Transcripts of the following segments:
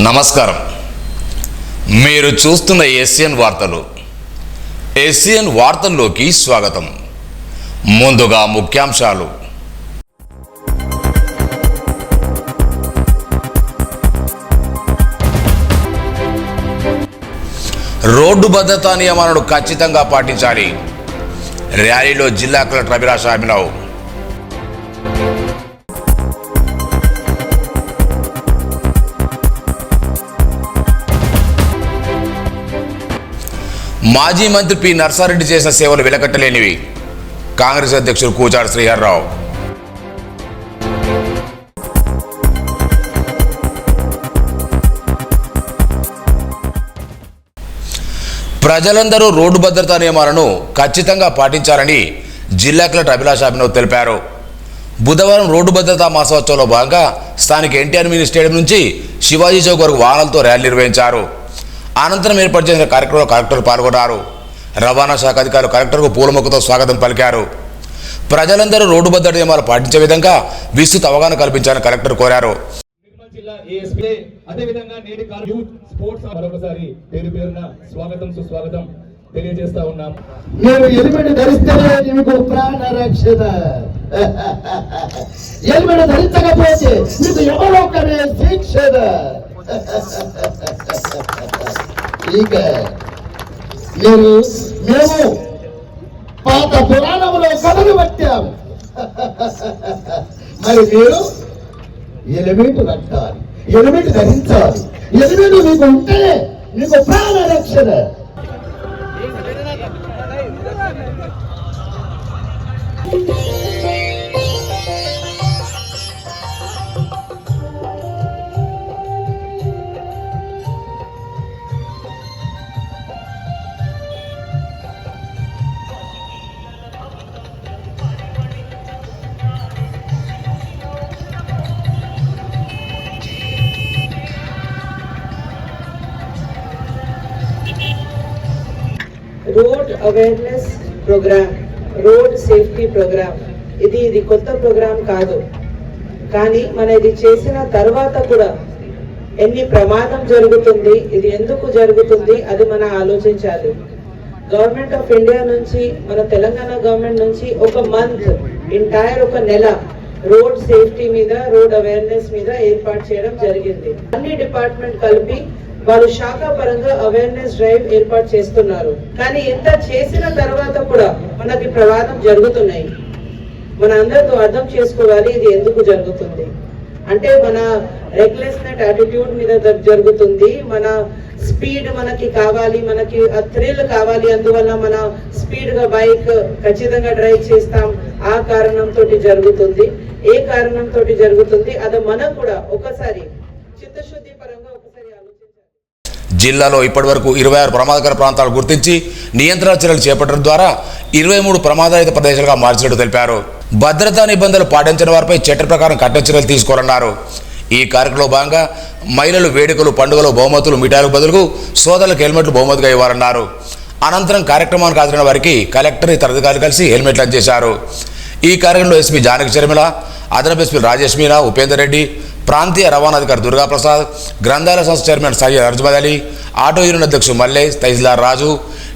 నమస్కారం. మీరు చూస్తున్న ఏషియన్ వార్తలు. ఏషియన్ వార్తల్లోకి స్వాగతం. ముందుగా ముఖ్యాంశాలు. రోడ్డు భద్రతా నియమాలను ఖచ్చితంగా పాటించాలి. ర్యాలీలో జిల్లా కలెక్టర్ అభిలాష్ అభినవ్. మాజీ మంత్రి పి నర్సారెడ్డి చేసిన సేవలు వెలకట్టలేనివి. కాంగ్రెస్ అధ్యక్షుడు కూచాడు శ్రీహర్రావు. ప్రజలందరూ రోడ్డు భద్రతా నియమాలను ఖచ్చితంగా పాటించాలని జిల్లా కలెక్టర్ అభిలాష్ అభినవ్ తెలిపారు. బుధవారం రోడ్డు భద్రతా మాసోత్సవంలో భాగంగా స్థానిక ఎన్టీఆర్ మినీ స్టేడియం నుంచి శివాజీ చౌక్ వరకు వాహనాలతో ర్యాలీ నిర్వహించారు. అనంతరం ఏర్పాటు చేసిన కార్యక్రమంలో కలెక్టర్లు పాల్గొన్నారు. రవాణా శాఖ అధికారులు కలెక్టర్కు పూలమొక్కతో స్వాగతం పలికారు. ప్రజలందరూ రోడ్డు భద్రతా నియమాలు పాటించే విధంగా విస్తృత అవగాహన కల్పించాలని కలెక్టర్ కోరారు. తెలియజేస్తా ఉన్నాం. మీరు హెల్మెట్ ధరిస్తేనే మీకు ప్రాణ రక్షణ, హెల్మెట్ ధరించకపోతే మీకు ఎవరొక్కనే శిక్షణ. ఇక మేము పాత పురాణంలో కథలు పట్టాము. మరి మీరు హెల్మెట్ కట్టాలి, హెల్మెట్ ధరించాలి. హెల్మెట్ మీకు ఉంటేనే మీకు ప్రాణ రక్షణ. Road awareness programme, road safety programme, ఇది కొత్త ప్రోగ్రామ్ కాదు. కానీ మన ఇది చేసిన తర్వాత కూడా ఎన్ని ప్రమాదం జరుగుతుంది, ఇది ఎందుకు జరుగుతుంది, అది మనం ఆలోచించాలి. గవర్నమెంట్ ఆఫ్ ఇండియా నుంచి, మన తెలంగాణ గవర్నమెంట్ నుంచి ఒక మంత్ ఎంటైర్ ఒక నెల రోడ్ సేఫ్టీ మీద, రోడ్ అవేర్నెస్ మీద ఏర్పాటు చేయడం జరిగింది. అన్ని డిపార్ట్మెంట్ కలిపి వాళ్ళు శాఖా పరంగా అవేర్నెస్ డ్రైవ్ ఏర్పాటు చేస్తున్నారు. కానీ ఎంత చేసిన తర్వాత కూడా మనకి ప్రమాదం జరుగుతున్నాయి. మన అందరితో అర్థం చేసుకోవాలి ఇది ఎందుకు జరుగుతుంది అంటే మన రెక్లెస్నెస్ యాటిట్యూడ్ మీద జరుగుతుంది. మన స్పీడ్ మనకి కావాలి, మనకి థ్రిల్ కావాలి, అందువల్ల మన స్పీడ్ గా బైక్ ఖచ్చితంగా డ్రైవ్ చేస్తాం. ఆ కారణంతో జరుగుతుంది. ఏ కారణంతో జరుగుతుంది అది మనం కూడా ఒకసారి చిత్తశుద్ధి పరంగా ఒకసారి ఆలోచించాలి. జిల్లాలో ఇప్పటివరకు 26 ప్రమాదకర ప్రాంతాలు గుర్తించి నియంత్రణ చర్యలు చేపట్టడం ద్వారా 23 ప్రమాదరహిత ప్రదేశాలుగా మార్చినట్టు తెలిపారు. భద్రతా నిబంధనలు పాటించిన వారిపై చట్ట ప్రకారం కఠిన చర్యలు తీసుకోవాలన్నారు. ఈ కార్యక్రమంలో భాగంగా మహిళలు వేడుకలు, పండుగలు, బహుమతులు, మిఠాయిలకు బదులు సోదరులకు హెల్మెట్లు బహుమతిగా ఇవ్వాలన్నారు. అనంతరం కార్యక్రమానికి హాజరైన వారికి కలెక్టర్, ఇతర అధికారులు కలిసి హెల్మెట్లు అందజేశారు. ఈ కార్యక్రమంలో ఎస్పీ జానకి చర్మిల, అదనపు ఎస్పీ రాజేష్ మీనా, ఉపేందర్ రెడ్డి, ప్రాంతీయ రవాణా అధికారి దుర్గాప్రసాద్, గ్రంథాలయ సంస్థ chairman Syed Arjumad Ali, auto union అధ్యక్షుడు మల్లేష్, తైజ్లార్ రాజు,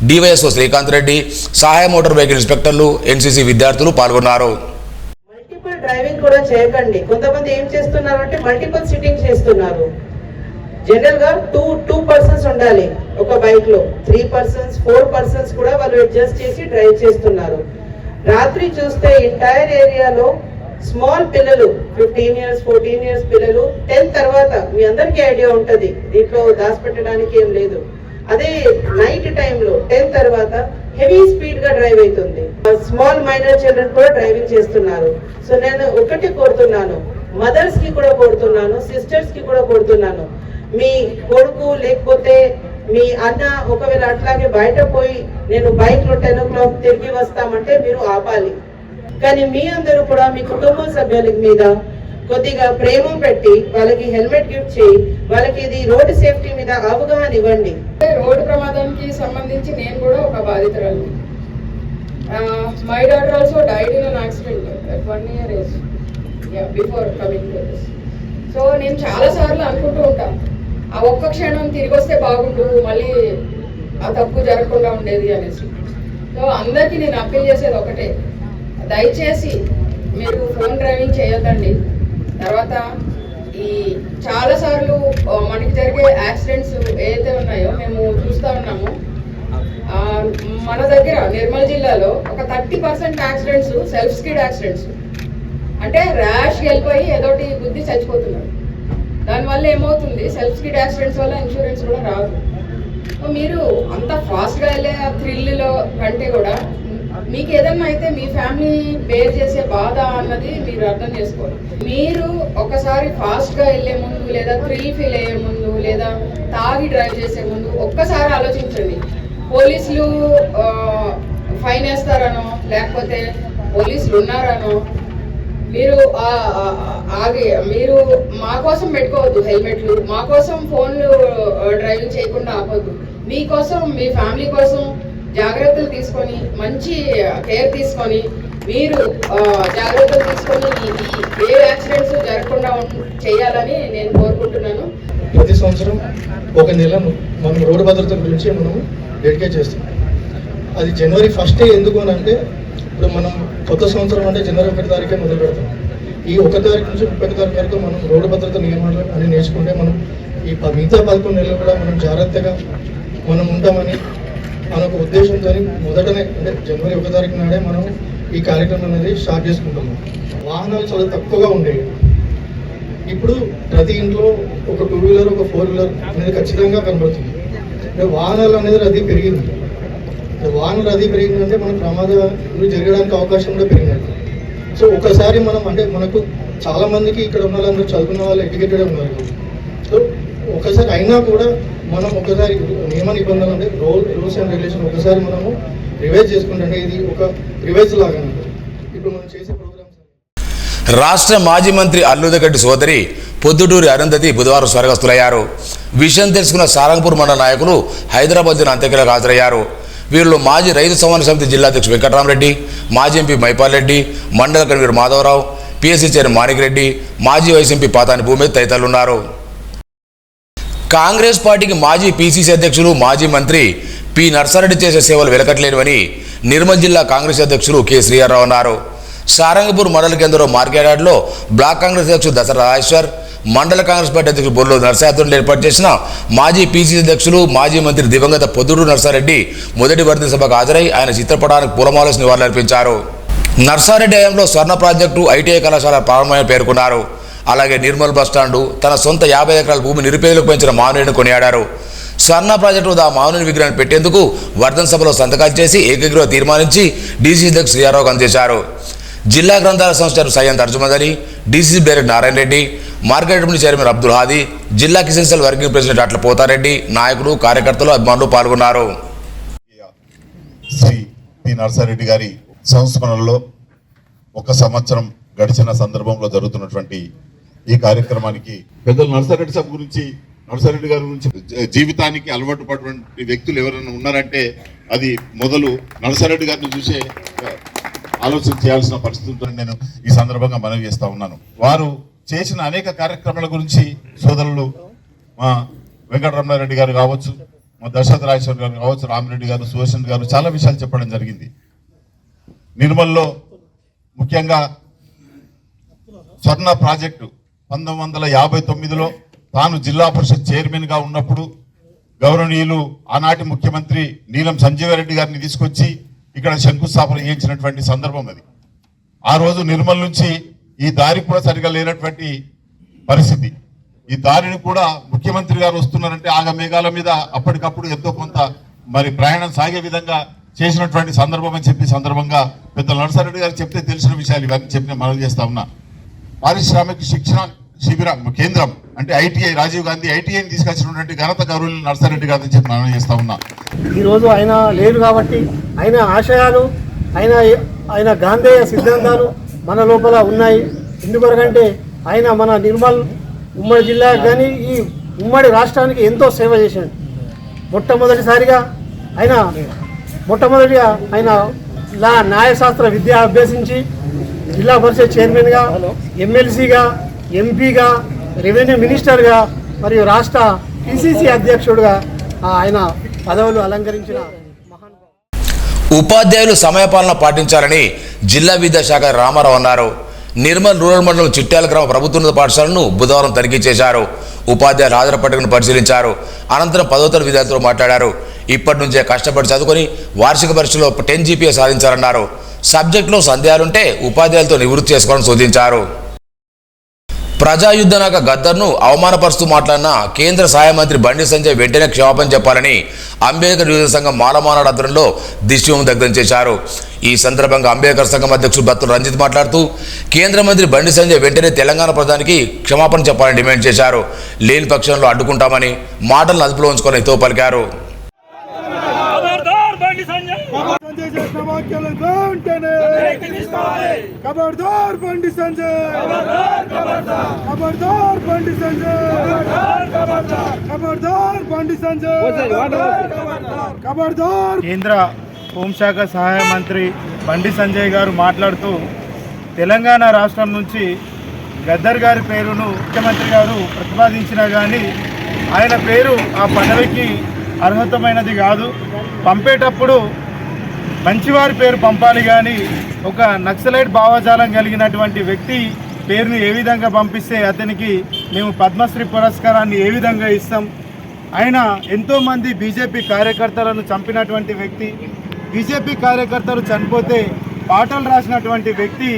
డివైఎస్ఓ శ్రీకాంత్ రెడ్డి, సహాయ మోటార్ వెహికల్ ఇన్స్పెక్టర్లు, ఎన్సీసీ విద్యార్థులు పాల్గొన్నారు. మల్టిపుల్ డ్రైవింగ్ కూడా చేయకండి. కొంతమంది ఏం చేస్తున్నారు అంటే మల్టిపుల్ సిట్టింగ్ చేస్తున్నారు. జనరల్ గా టూ పర్సన్స్ ఉండాలి ఒక బైక్ లో. 3 persons 4 persons కూడా వాళ్ళు అడ్జస్ట్ చేసి డ్రైవ్ చేస్తున్నారు. రాత్రి చూస్తే ఎంటైర్ ఏరియాలో స్మాల్ పిల్లలు, 15 years 14 years పిల్లలు, 10 తర్వాత మీ అందరికీ ఐడియా ఉంటది, దీంట్లో దాచిపెట్టడానికి ఏం లేదు. అదే నైట్ టైంలో 10 తర్వాత హెవీ స్పీడ్ గా డ్రైవ్ అవుతుంది. స్మాల్ మైనర్ చిల్డ్రన్ కూడా డ్రైవింగ్ చేస్తున్నారు. సో నేను ఒకటి కోరుతున్నాను, మదర్స్ కి కూడా కోరుతున్నాను, సిస్టర్స్ కి కూడా కోరుతున్నాను, మీ కొడుకు లేకపోతే మీ అన్న ఒకవేళ అట్లాగే బయట పోయి నేను బైక్ లో 10 o'clock తిరిగి వస్తామంటే మీరు ఆపాలి. కానీ మీ అందరూ కూడా మీ కుటుంబ సభ్యుల మీద కొద్దిగా ప్రేమ పెట్టి వాళ్ళకి హెల్మెట్ గిఫ్ట్ చేయి, వాళ్ళకి ఇది రోడ్ సేఫ్టీ మీద అవగాహన ఇవ్వండి. రోడ్డు ప్రమాదానికి సంబంధించి నేను కూడా ఒక బాధితురాలిని. My daughter also died in an accident at 1 year age. Yeah, before coming to this. So నేను చాలా సార్లు అనుకుంటూ ఉంటాను, ఆ ఒక్క క్షణం తిరిగి వస్తే బాగుండు, మళ్ళీ ఆ తప్పు జరగకుండా ఉండేది అనేసి. సో అందరికీ నేను అప్పీల్ చేసేది ఒకటే, దయచేసి మీరు ఫోన్ డ్రైవింగ్ చేయొద్దండి. తర్వాత ఈ చాలాసార్లు మనకి జరిగే యాక్సిడెంట్స్ ఏదైతే ఉన్నాయో మేము చూస్తూ ఉన్నాము. మన దగ్గర నిర్మల్ జిల్లాలో ఒక 30% యాక్సిడెంట్స్ సెల్ఫ్ స్కిడ్ యాక్సిడెంట్స్, అంటే ర్యాష్ వెళ్ళిపోయి ఏదోటి గుద్ది చచ్చిపోతున్నారు. దానివల్ల ఏమవుతుంది, సెల్ఫ్ స్కిడ్ యాక్సిడెంట్స్ వల్ల ఇన్సూరెన్స్ కూడా రాదు. మీరు అంత ఫాస్ట్గా వెళ్ళే థ్రిల్లో కంటే కూడా మీకు ఏదన్నా అయితే మీ ఫ్యామిలీ బేర్ చేసే బాధ అన్నది మీరు అర్థం చేసుకోవాలి. మీరు ఒకసారి ఫాస్ట్గా వెళ్ళే ముందు, లేదా థ్రిల్ ఫీల్ అయ్యే ముందు, లేదా తాగి డ్రైవ్ చేసే ముందు ఒక్కసారి ఆలోచించండి. పోలీసులు ఫైన్ వేస్తారనో, లేకపోతే పోలీసులు ఉన్నారనో మీరు మీరు మా కోసం పెట్టుకోవద్దు హెల్మెట్లు, మా కోసం ఫోన్లు డ్రైవింగ్ చేయకుండా ఆపొద్దు. మీకోసం, మీ ఫ్యామిలీ కోసం జాగ్రత్తలు తీసుకొని, మంచి కేర్ తీసుకొని, మీరు జాగ్రత్తలు తీసుకొని ఏ యాక్సిడెంట్స్ జరగకుండా చేయాలని నేను కోరుకుంటున్నాను. ప్రతి సంవత్సరం ఒక నెలను మనం రోడ్డు భద్రత గురించి మనం డెడికేట్ చేస్తాం. అది జనవరి 1 ఎందుకు అని అంటే, ఇప్పుడు మనం కొత్త సంవత్సరం అంటే జనవరి 1 తారీఖే మొదలు పెడతాం. ఈ 1 తారీఖు నుంచి 30 తారీఖు వరకు మనం రోడ్డు భద్రత నియమాలు అని నేర్చుకుంటే మనం ఈ మిగతా 11 నెలలు కూడా మనం జాగ్రత్తగా మనం ఉంటామని మన ఒక ఉద్దేశంతో మొదటనే అంటే జనవరి 1 తారీఖు నాడే మనం ఈ కార్యక్రమం అనేది స్టార్ట్ చేసుకుంటున్నాం. వాహనాలు చాలా తక్కువగా ఉండేవి. ఇప్పుడు ప్రతి ఇంట్లో ఒక 2 వీలర్, ఒక 4 వీలర్ అనేది ఖచ్చితంగా కనబడుతుంది. వాహనాలు అనేది రద్దీ పెరిగింది. వాహన రద్దీ పెరిగిందంటే మన ప్రమాదాలు జరగడానికి అవకాశం కూడా పెరిగినట్టు. సో ఒకసారి మనం అంటే మనకు చాలా మందికి ఇక్కడ ఉన్న వాళ్ళందరూ చదువుకున్న వాళ్ళు ఎడ్యుకేటెడ్ ఉన్నారు. సో ఒకసారి అయినా కూడా మనం ఒకసారి నియమ నిబంధనలు అంటే రూల్స్ అండ్ రెగ్యులేషన్ ఒకసారి మనము రివైజ్ చేసుకుంటే ఇది ఒక రివైజ్ లాగా ఇప్పుడు మనం చేసే ప్రోగ్రామ్స్. రాష్ట్ర మాజీ మంత్రి అల్లుదగడ్డి సోదరి పొద్దుటూరి అరుంధతి బుధవారం స్వర్గస్థులయ్యారు. విషయం తెలుసుకున్న సారంగపూర్ మండల నాయకులు హైదరాబాద్ అంత్యక్రియలకు హాజరయ్యారు. వీరిలో మాజీ రైతు సంవర్ధన సమితి జిల్లా అధ్యక్షుడు వెంకటరామరెడ్డి, మాజీ ఎంపీ మైపాల్ రెడ్డి, మండల convener Madhavarao, PSC chairman Manikreddy, మాజీ వైస్ ఎంపీ పాతాని భూమి తదితరులు ఉన్నారు. కాంగ్రెస్ పార్టీకి మాజీ పిసిసి అధ్యక్షులు, మాజీ మంత్రి పి నర్సారెడ్డి చేసే సేవలు వెలకట్లేనివని నిర్మల్ జిల్లా కాంగ్రెస్ అధ్యక్షులు కె శ్రీహర్రావు అన్నారు. సారంగపూర్ మండల కేంద్రంలో మార్కెట్ యార్డ్లో బ్లాక్ కాంగ్రెస్ అధ్యక్షుడు దసరా రాజేశ్వర్, మండల కాంగ్రెస్ పార్టీ అధ్యక్షుడు బొర్లో నరసారెడ్డి ఏర్పాటు చేసిన మాజీ పిసిసి అధ్యక్షులు, మాజీ మంత్రి దివంగత పొద్దుటూరు నర్సారెడ్డి మొదటి వర్ధంతి సభకు హాజరై ఆయన చిత్రపటానికి పూలమాలసి నివాళులర్పించారు. నర్సారెడ్డి హయాంలో స్వర్ణ ప్రాజెక్టు, ఐటీఐ కళాశాల ప్రారంభమని పేర్కొన్నారు. అలాగే నిర్మల్ బస్టాండు, తన సొంత 50 ఎకరాల భూమి నిరుపేదలకు పెంచిన మానవుడిని కొనియాడారు. స్వర్ణ ప్రాజెక్టు వద్ద మానవుని విగ్రహాన్ని పెట్టేందుకు వర్ధన్ సభలో సంతకాలు చేసి ఏకగ్రీవ తీర్మానించి డీసీ అధ్యక్షుడు శ్రీహర్రావుకు అందజేశారు. జిల్లా గ్రంథాల సంస్థ Syed Arjumad Ali, DCC director Narayana Reddy, market committee chairman Abdul Hadi, జిల్లా కిసాన్ సెల్ వర్కింగ్ ప్రెసిడెంట్ అట్ల పోతారెడ్డి, నాయకులు, కార్యకర్తలు, అభిమానులు పాల్గొన్నారు. శ్రీ పి నర్సారెడ్డి గారి సంస్మరణలో 1 సంవత్సరం గడిచిన సందర్భంలో జరుగుతున్నటువంటి ఈ కార్యక్రమానికి పెద్దలు నర్సారెడ్డి గారి గురించి జీవితానికి అలవాటు పడినటువంటి వ్యక్తులు ఎవరైనా ఉన్నారంటే అది మొదలు నర్సారెడ్డి గారిని చూసే ఆలోచన చేయాల్సిన పరిస్థితులను నేను ఈ సందర్భంగా మనవి చేస్తా ఉన్నాను. వారు చేసిన అనేక కార్యక్రమాల గురించి సోదరులు మా వెంకటరమణారెడ్డి గారు కావచ్చు, మా దశరథ రాజేశ్వర్ గారు కావచ్చు, రామిరెడ్డి గారు, సుదర్శన్ గారు చాలా విషయాలు చెప్పడం జరిగింది. నిర్మల్లో ముఖ్యంగా స్వర్ణ ప్రాజెక్టు 1959లో తాను జిల్లా పరిషత్ చైర్మన్గా ఉన్నప్పుడు గౌరవనీయులు ఆనాటి ముఖ్యమంత్రి నీలం సంజీవరెడ్డి గారిని తీసుకొచ్చి ఇక్కడ శంకుస్థాపన చేయించినటువంటి సందర్భం అది. ఆ రోజు నిర్మల్ నుంచి ఈ దారి కూడా సరిగా లేనటువంటి పరిస్థితి. ఈ దారిని కూడా ముఖ్యమంత్రి గారు వస్తున్నారంటే ఆగమేఘాల మీద అప్పటికప్పుడు ఎంతో కొంత మరి ప్రయాణం సాగే విధంగా చేసినటువంటి సందర్భం అని చెప్పి సందర్భంగా పెద్ద నర్సారెడ్డి గారు చెప్తే తెలిసిన విషయాలు ఇవన్నీ చెప్పి మనవి చేస్తా ఉన్నా. పారిశ్రామిక శిక్షణ శిబిరం కేంద్రం అంటే ఐటీఐ, రాజీవ్ గాంధీ ఐటీఐని తీసుకొచ్చినటువంటి ఘనత గౌరవులు నర్సారెడ్డి గారిని చెప్పి మనవి చేస్తా ఉన్నా. ఈరోజు ఆయన లేరు కాబట్టి ఆయన ఆశయాలు, ఆయన గాంధేయ సిద్ధాంతాలు మన లోపల ఉన్నాయి. ఎందుకొరకంటే ఆయన మన నిర్మల్ ఉమ్మడి జిల్లా కానీ ఈ ఉమ్మడి రాష్ట్రానికి ఎంతో సేవ చేశాడు. మొట్టమొదటిగా ఆయన న్యాయశాస్త్ర విద్య అభ్యసించి జిల్లా పరిషత్ చైర్మన్గా, ఎమ్మెల్సీగా, ఎంపీగా, రెవెన్యూ మినిస్టర్గా మరియు రాష్ట్ర పిసిసి అధ్యక్షుడిగా ఆయన పదవులు అలంకరించిన ఉపాధ్యాయులు సమయపాలన పాటించాలని జిల్లా విద్యాశాఖ రామారావు అన్నారు. నిర్మల్ రూరల్ మండలం చిట్యాల గ్రామ ప్రభుత్వోన్నత పాఠశాలను బుధవారం తనిఖీ చేశారు. ఉపాధ్యాయులు హాజరు పట్టికను పరిశీలించారు. అనంతరం 10వ తరగతి విద్యార్థులతో మాట్లాడారు. ఇప్పటి నుంచే కష్టపడి చదువుకొని వార్షిక పరీక్షలో 10 GPA సాధించారన్నారు. సబ్జెక్టులో సందేహాలుంటే ఉపాధ్యాయులతో నివృత్తి చేసుకోవాలని సూచించారు. ప్రజాయుద్ధనాక గద్దర్ను అవమానపరుస్తూ మాట్లాడిన కేంద్ర సహాయ మంత్రి బండి సంజయ్ వెంటనే క్షమాపణ చెప్పాలని అంబేద్కర్ యువజన సంఘం మాలమానాడు ఆధ్వర్యంలో దిష్టిబొమ్మ దగ్ధం చేశారు. ఈ సందర్భంగా అంబేద్కర్ సంఘం అధ్యక్షుడు బత్తుల రంజిత్ మాట్లాడుతూ కేంద్ర మంత్రి బండి సంజయ్ వెంటనే తెలంగాణ ప్రధానికి క్షమాపణ చెప్పాలని డిమాండ్ చేశారు. లేని పక్షంలో అడ్డుకుంటామని మాటలను అదుపులో ఉంచుకొని హితవు పలికారు. కేంద్ర హోంశాఖ సహాయ మంత్రి బండి సంజయ్ గారు మాట్లాడుతూ తెలంగాణ రాష్ట్రం నుంచి గద్దర్ గారి పేరును ముఖ్యమంత్రి గారు ప్రతిపాదించినా కానీ ఆయన పేరు ఆ పదవికి అర్హతమైనది కాదు. పంపేటప్పుడు మంచివారి పేరు పంపాలి కానీ ఒక నక్సలైట్ భావజాలం కలిగినటువంటి వ్యక్తి పేరును ఏ విధంగా పంపిస్తే అతనికి మేము పద్మశ్రీ పురస్కారాన్ని ఏ విధంగా ఇస్తాం? ఆయన ఎంతోమంది బీజేపీ కార్యకర్తలను చంపినటువంటి వ్యక్తి. బీజేపీ కార్యకర్తలు చనిపోతే పాటలు రాసినటువంటి వ్యక్తి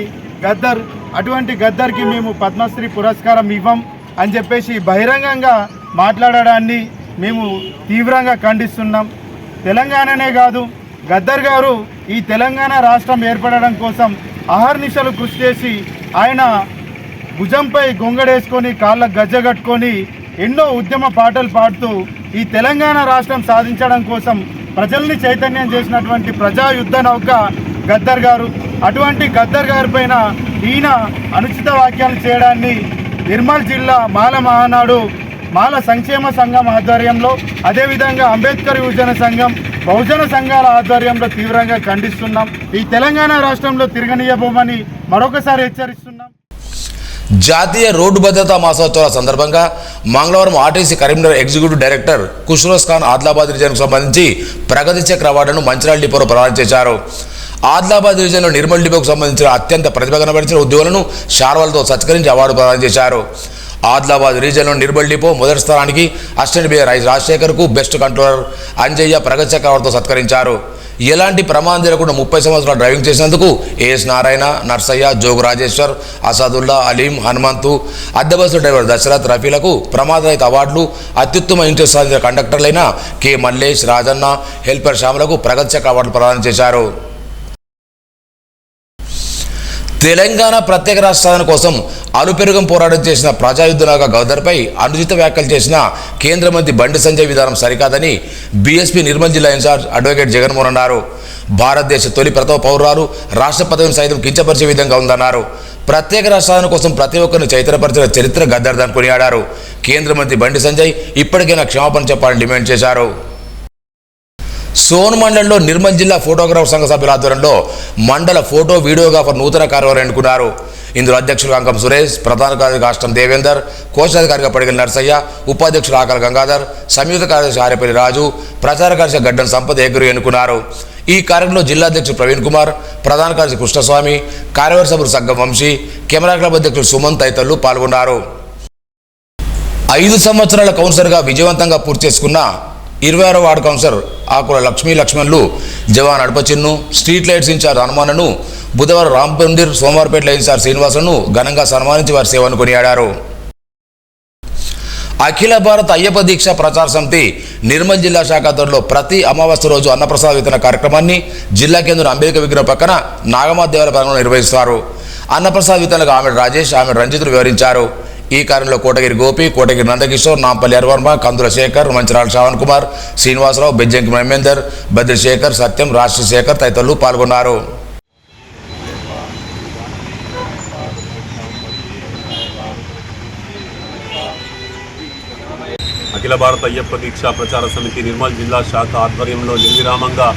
గద్దర్. అటువంటి గద్దర్కి మేము పద్మశ్రీ పురస్కారం ఇవ్వం అని చెప్పేసి బహిరంగంగా మాట్లాడడాన్ని మేము తీవ్రంగా ఖండిస్తున్నాం. తెలంగాణనే కాదు, గద్దర్ గారు ఈ తెలంగాణ రాష్ట్రం ఏర్పడడం కోసం అహర్నిశలు కృషి చేసి ఆయన భుజంపై గొంగడేసుకొని కాళ్ళకు గజ్జగట్టుకొని ఎన్నో ఉద్యమ పాటలు పాడుతూ ఈ తెలంగాణ రాష్ట్రం సాధించడం కోసం ప్రజల్ని చైతన్యం చేసినటువంటి ప్రజా యుద్ధ నౌక గద్దర్ గారు. అటువంటి గద్దర్ గారి పైన ఈయన అనుచిత వ్యాఖ్యలు చేయడాన్ని నిర్మల్ జిల్లా మాల మహానాడు మాల సంక్షేమ సంఘం ఆధ్వర్యంలో, అదేవిధంగా అంబేద్కర్ యువజన సంఘం, బహుజన సంఘాల ఆధ్వర్యంలో తీవ్రంగా ఖండిస్తున్నాం. ఈ తెలంగాణ రాష్ట్రంలో తిరగనీయబోమని మరొకసారి హెచ్చరిస్తున్నాం. జాతీయ రోడ్డు భద్రతా మాసోత్సవాల సందర్భంగా మంగళవారం RTC Karimnagar executive director Khushroj Khan Adilabad రీజియన్కు సంబంధించి ప్రగతి చక్ర అవార్డును మంచిర్యాల డిపోలో ప్రదానం చేశారు. ఆదిలాబాద్ రీజియన్లో నిర్మల్ డిపోకు సంబంధించిన అత్యంత ప్రతిభ కనబరిచిన ఉద్యోగులను శాల్వాలతో సత్కరించి అవార్డు ప్రదానం చేశారు. ఆదిలాబాద్ రీజియన్లో నిర్మల్ డిపో మొదటి స్థానానికి అసిస్టెంట్ బిఆర్ రాజశేఖర్కు బెస్ట్ కంట్రోలర్ అంజయ్య ప్రగతి చక్ర అవార్డుతో సత్కరించారు. ఎలాంటి ప్రమాదం జరగకుండా 30 సంవత్సరాలు డ్రైవింగ్ చేసినందుకు ఏఎస్ నారాయణ, నర్సయ్య, జోగు రాజేశ్వర్, అసాదుల్లా, అలీం, హనుమంతు, అద్దె బస్సు డ్రైవర్ దశరథ్, రఫీలకు ప్రమాదరహిత అవార్డులు, అత్యుత్తమ ఇంట్రెస్ట్ సాధించిన కండక్టర్లైన కె మల్లేష్, రాజన్న, హెల్పర్ శ్యామలకు ప్రగతి చక్ర అవార్డులు ప్రదానం చేశారు. తెలంగాణ ప్రత్యేక రాష్ట్ర సాధన కోసం అలుపెరుగం పోరాటం చేసిన ప్రజాయుద్ధనాక గద్దర్పై అనుచిత వ్యాఖ్యలు చేసిన కేంద్ర మంత్రి బండి సంజయ్ విధానం సరికాదని బీఎస్పీ నిర్మల్ జిల్లా ఇన్ఛార్జ్ అడ్వకేట్ జగన్మోహన్ అన్నారు. భారతదేశ తొలి ప్రథమ పౌరులు రాష్ట్ర పదవిని సైతం కించపరిచే విధంగా ఉందన్నారు. ప్రత్యేక రాష్ట్ర సాధన కోసం ప్రతి ఒక్కరిని చైతన్యపరిచిన చరిత్ర గద్దర్దని కొనియాడారు. కేంద్ర మంత్రి బండి సంజయ్ ఇప్పటికైనా క్షమాపణ చెప్పాలని డిమాండ్ చేశారు. సోన్ మండలంలో నిర్మల్ జిల్లా ఫోటోగ్రాఫర్ సంఘ సభ్యుల ఆధ్వర్యంలో మండల ఫోటో వీడియోగ్రాఫర్ నూతన కార్యవర్గం ఎన్నుకున్నారు. ఇందులో అధ్యక్షులు అంకం సురేష్, ప్రధాన కార్యదర్శి కాష్టం దేవేందర్, కోశాధికారిగా పడిగల నర్సయ్య, ఉపాధ్యక్షులు ఆకల గంగాధర్, సంయుక్త కార్యదర్శి ఆరేపల్లి రాజు, ప్రచార కార్యదర్శి గడ్డం సంపత్ ఏగురు ఎన్నుకున్నారు. ఈ కార్యక్రమంలో జిల్లా అధ్యక్షుడు ప్రవీణ్ కుమార్, ప్రధాన కార్యదర్శి కృష్ణస్వామి, కార్యవర్గ సభ్యులు సగ్గం వంశీ, కెమెరా క్లబ్ అధ్యక్షులు సుమన్ తదితరులు పాల్గొన్నారు. 5 సంవత్సరాల కౌన్సిలర్గా విజయవంతంగా పూర్తి చేసుకున్న 26వ వార్డు కౌన్సిలర్ ఆకుల లక్ష్మీ లక్ష్మణులు, జవాన్ అడపచిన్ను, స్ట్రీట్ లైట్స్ ఇన్ఛార్జ్ హనుమాన్ను, బుధవారం రాంపందిర్, సోమవారపేట ఇన్ఛార్జ్ శ్రీనివాసులను ఘనంగా సన్మానించి వారి సేవను కొనియాడారు. అఖిల భారత అయ్యప్ప దీక్ష ప్రచార సమితి నిర్మల్ జిల్లా శాఖ ఆధ్వర్యంలో ప్రతి అమావాస్య రోజు అన్నప్రసాద వితరణ కార్యక్రమాన్ని జిల్లా కేంద్రం అంబేద్కర్ విగ్రహం పక్కన నాగమాత దేవాలయ ప్రాంగణంలో నిర్వహిస్తారు. అన్నప్రసాద వితరణకు ఆమె రాజేష్, ఆమె రంజితులు వివరించారు. ఈ కార్యంలో కోటగిరి గోపి, కోటగిరి నందకిషోర్, నాంపల్లి అరవర్మ, కందుల శేఖర్, మంచిరాల శ్రావణ్ కుమార్, శ్రీనివాసరావు, బెజ్జంకి మహేందర్, బద్రిశేఖర్, సత్యం, రాజశేఖర్ తదితరులు పాల్గొన్నారు. అఖిల భారత అయ్యప్ప దీక్ష ప్రచార సమితి నిర్మల్ జిల్లా శాఖ ఆధ్వర్యంలో నిర్విరామంగా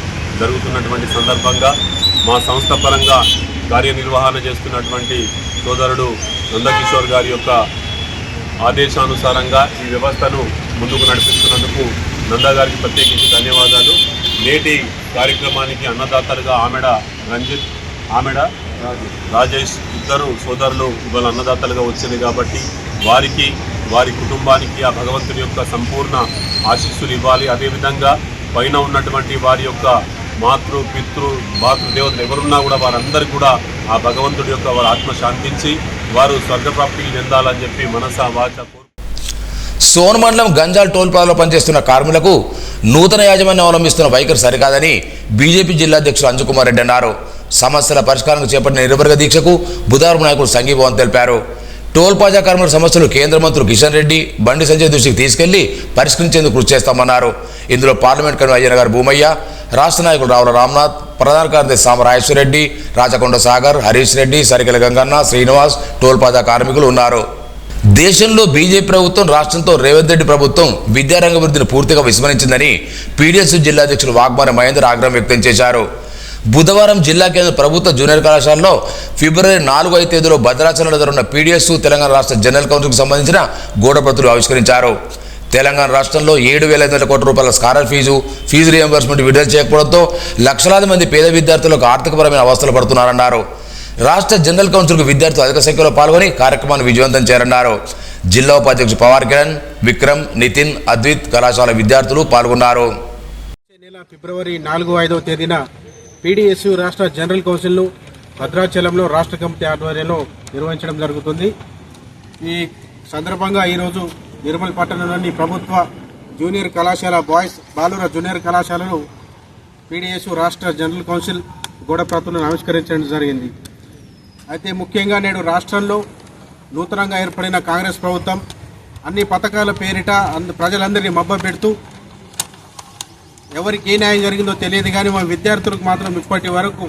జరుగుతున్నటువంటి సందర్భంగా మా సంస్థ పరంగా కార్యనిర్వహణ చేస్తున్నటువంటి సోదరుడు నందకిషోర్ గారి యొక్క ఆదేశానుసారంగా ఈ వ్యవస్థను ముందుకు నడిపిస్తున్నందుకు నందా గారికి ప్రత్యేకించి ధన్యవాదాలు. నేటి కార్యక్రమానికి అన్నదాతలుగా ఆమెడ రంజిత్, ఆమెడ రాజేష్ ఇద్దరు సోదరులు ఇవాళ అన్నదాతలుగా వచ్చింది కాబట్టి వారికి, వారి కుటుంబానికి ఆ భగవంతుని యొక్క సంపూర్ణ ఆశీస్సులు ఇవ్వాలి. అదేవిధంగా పైన ఉన్నటువంటి వారి యొక్క మాతృదేవతలు ఎవరున్నా కూడా వారందరికీ కూడా ఆ భగవంతుడి యొక్క వారి ఆత్మ శాంతించి వారు స్వర్గప్రాప్తికి చెందాలని చెప్పి మనసా వాచ. సోన్ మండలం గంజాల్ టోల్ ప్లాజాలో పనిచేస్తున్న కార్మికులకు నూతన యాజమాన్యం అవలంబిస్తున్న వైఖరి సరికాదని బీజేపీ జిల్లా అధ్యక్షుడు అంజుకుమార్ రెడ్డి అన్నారు. సమస్యల పరిష్కారానికి చేపట్టిన నిరవధిక దీక్షకు బుధవారం నాయకులు సంఘీభావం తెలిపారు. టోల్ ప్లాజా కార్మికుల సమస్యలు కేంద్ర మంత్రులు కిషన్ రెడ్డి, బండి సంజయ్ దృష్టికి తీసుకెళ్లి పరిష్కరించేందుకు కృషి చేస్తామన్నారు. ఇందులో పార్లమెంట్ కన్వీనర్ అయ్యనగారు భూమయ్య, రాష్ట్ర నాయకులు రావుల రామ్నాథ్, ప్రధాన కార్యదర్శి సామరాజేశ్వర రెడ్డి, రాచకొండ సాగర్, హరీష్ రెడ్డి, సరికెల గంగన్న, శ్రీనివాస్ టోల్ ప్లాజా కార్మికులు ఉన్నారు. దేశంలో బీజేపీ ప్రభుత్వం రాష్ట్రంతో రేవంత్ రెడ్డి ప్రభుత్వం విద్యారంగ అభివృద్ధిని పూర్తిగా విస్మరించిందని పీడీఎస్ జిల్లా అధ్యక్షులు వాగ్మాన మహేందర్ ఆగ్రహం వ్యక్తం చేశారు. బుధవారం జిల్లా కేంద్ర ప్రభుత్వ జూనియర్ కళాశాలలో ఫిబ్రవరి 4వ తేదీలో భద్రాచలంలో జరుగుతున్న పీడీఎస్ తెలంగాణ రాష్ట్ర జనరల్ కౌన్సిల్కి సంబంధించిన గోడప్రతులు ఆవిష్కరించారు. తెలంగాణ రాష్ట్రంలో 7,500 కోట్ల రూపాయల స్కాలర్ ఫీజు రియంబర్స్మెంట్ విడుదల చేయకపోవడంతో లక్షలాది మంది పేద విద్యార్థులకు ఆర్థికపరమైన అవస్థలు పడుతున్నారన్నారు. రాష్ట్ర జనరల్ కౌన్సిల్కు విద్యార్థులు అధిక సంఖ్యలో పాల్గొని కార్యక్రమాన్ని విజయవంతం చేయాలన్నారు. జిల్లా ఉపాధ్యక్షుడు పవార్ కిరణ్, విక్రమ్, నితిన్, అద్విత్ కళాశాల విద్యార్థులు పాల్గొన్నారు. ఫిబ్రవరి 4-5వ తేదీన పీడీఎస్ రాష్ట్ర జనరల్ కౌన్సిల్ను భద్రాచలంలో రాష్ట్ర కమిటీ ఆధ్వర్యంలో నిర్వహించడం జరుగుతుంది. ఈ సందర్భంగా ఈరోజు నిర్మల్ పట్టణంలోని ప్రభుత్వ జూనియర్ కళాశాల బాయ్స్ బాలుర జూనియర్ కళాశాలలో పీడీఎస్ రాష్ట్ర జనరల్ కౌన్సిల్ గోడప్రతులను ఆవిష్కరించడం జరిగింది. అయితే ముఖ్యంగా నేడు రాష్ట్రంలో నూతనంగా ఏర్పడిన కాంగ్రెస్ ప్రభుత్వం అన్ని పథకాల పేరిట ప్రజలందరినీ మభ్యపెడుతూ ఎవరికి ఏ న్యాయం జరిగిందో తెలియదు కానీ మా విద్యార్థులకు మాత్రం ఇప్పటి వరకు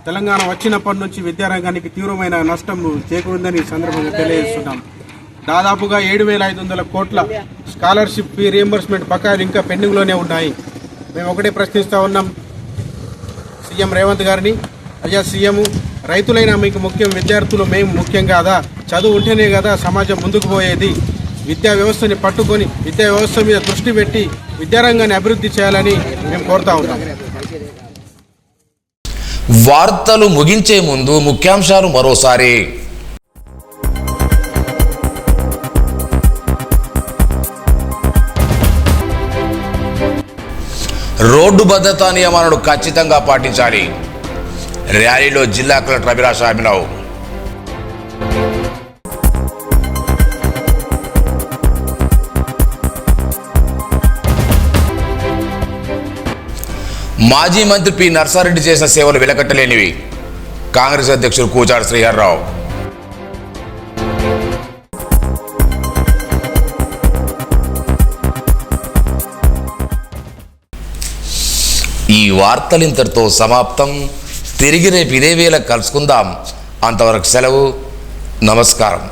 తెలంగాణ వచ్చినప్పటి నుంచి విద్యారంగానికి తీవ్రమైన నష్టం చేకూరిందని ఈ సందర్భంగా తెలియజేస్తున్నాం. దాదాపుగా 7,500 కోట్ల స్కాలర్షిప్ ఫీ రియంబర్స్మెంట్ బకాయిలు ఇంకా పెండింగ్లోనే ఉన్నాయి. మేము ఒకటే ప్రశ్నిస్తూ ఉన్నాం సీఎం రేవంత్ గారిని, అయ్యా సీఎం, రైతులైనా మీకు ముఖ్యం, విద్యార్థులు మేము ముఖ్యం కాదా? చదువు ఉంటేనే కదా సమాజం ముందుకు పోయేది. విద్యా వ్యవస్థని పట్టుకొని విద్యా వ్యవస్థ మీద దృష్టి పెట్టి విద్యారంగాన్ని అభివృద్ధి చేయాలని మేము కోరుతా ఉన్నాం. వార్తలు ముగించే ముందు ముఖ్యాంశాలు మరోసారి. రోడ్డు భద్రతా నియమాలను ఖచ్చితంగా పాటించాలి. ర్యాలీలో జిల్లా కలెక్టర్ అభిలాష్ అభినవ్. మాజీ మంత్రి పి నర్సారెడ్డి చేసిన సేవలు వెలకట్టలేనివి. కాంగ్రెస్ అధ్యక్షుడు కూచాడు శ్రీహర్రావు. ఈ వార్తలు ఇంతటితో సమాప్తం. తిరిగి రేపు ఇదే వేళ కలుసుకుందాం. అంతవరకు సెలవు. నమస్కారం.